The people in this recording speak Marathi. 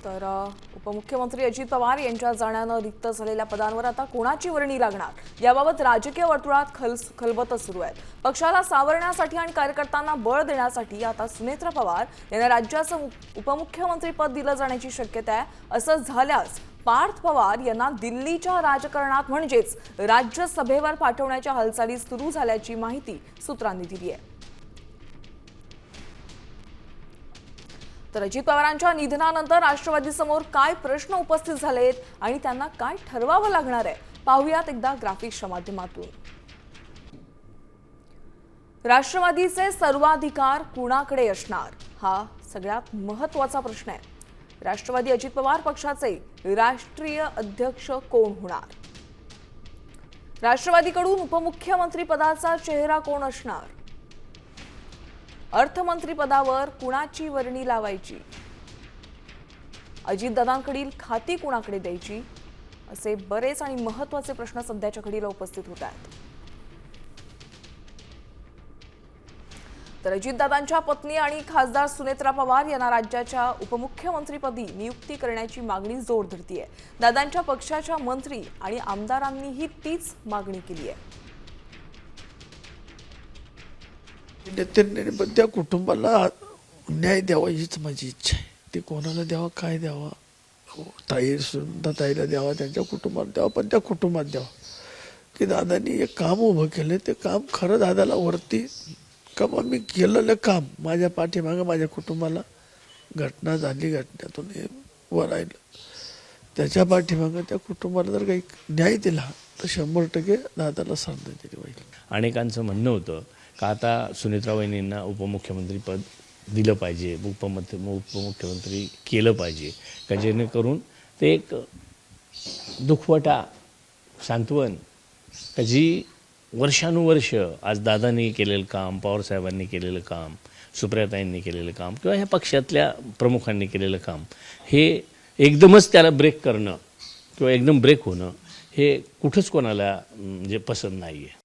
तर उपमुख्यमंत्री अजित पवार यांच्या जाण्यानं रिक्त झालेल्या पदांवर आता कोणाची वर्णी लागणार याबाबत राजकीय वर्तुळात खलबतं सुरू आहेत। पक्षाला सावरण्यासाठी आणि कार्यकर्त्यांना बळ देण्यासाठी आता सुनेत्रा पवार यांना राज्याचं उपमुख्यमंत्री पद दिलं जाण्याची शक्यता आहे। असं झाल्यास पार्थ पवार यांना दिल्लीच्या राजकारणात म्हणजेच राज्यसभेवर पाठवण्याच्या हालचाली सुरू झाल्याची माहिती सूत्रांनी दिली आहे। तर अजित पवारांच्या निधनानंतर राष्ट्रवादीसमोर काय प्रश्न उपस्थित झालेत आणि त्यांना काय ठरवावं लागणार आहे पाहूयात एकदा ग्राफिक्सच्या माध्यमातून। राष्ट्रवादीचे सर्वाधिकार कुणाकडे असणार हा सगळ्यात महत्त्वाचा प्रश्न आहे। राष्ट्रवादी अजित पवार पक्षाचे राष्ट्रीय अध्यक्ष कोण होणार? राष्ट्रवादीकडून उपमुख्यमंत्री पदाचा चेहरा कोण असणार? अर्थमंत्री पदावर कुणाची वर्णी लावायची? अजितदादांकडील खाती कुणाकडे द्यायची? असे बरेच आणि महत्त्वाचे प्रश्न सध्याच्या घडीला उपस्थित होत आहेत। तर अजितदादांच्या पत्नी आणि खासदार सुनेत्रा पवार यांना राज्याच्या उपमुख्यमंत्रीपदी नियुक्ती करण्याची मागणी जोर धरतीये। दादांच्या पक्षाच्या मंत्री आणि आमदारांनीही तीच मागणी केली आहे। नेत्यांनी पण त्या कुटुंबाला न्याय द्यावा हीच माझी इच्छा आहे। ते कोणाला द्यावा, काय द्यावा, सुद्धा ताईला द्यावा, त्यांच्या कुटुंबाला द्यावा, पण त्या कुटुंबात द्यावा की दादांनी एक काम उभं केलं, ते काम खरं दादाला वरती का मी केलेलं काम माझ्या पाठीमागं माझ्या कुटुंबाला घटना झाली, घटनेतून हे वर आलं, त्याच्या पाठीमागं त्या कुटुंबाला जर काही न्याय दिला तर 100% दादाला श्रद्धांजली होईल। अनेकांचं म्हणणं होतं का आता सुनेत्रा वहिनींना उपमुख्यमंत्रीपद दिलं पाहिजे, उपमुख्यमंत्री केलं पाहिजे का जेणेकरून ते एक दुखवटा सांत्वन का जी वर्षानुवर्ष आज दादांनी केलेलं काम, पवारसाहेबांनी केलेलं काम, सुप्रियाताईंनी केलेलं काम किंवा ह्या पक्षातल्या प्रमुखांनी केलेलं काम हे एकदमच त्याला ब्रेक करणं किंवा एकदम ब्रेक होणं हे कुठंच कोणाला म्हणजे पसंत नाही आहे।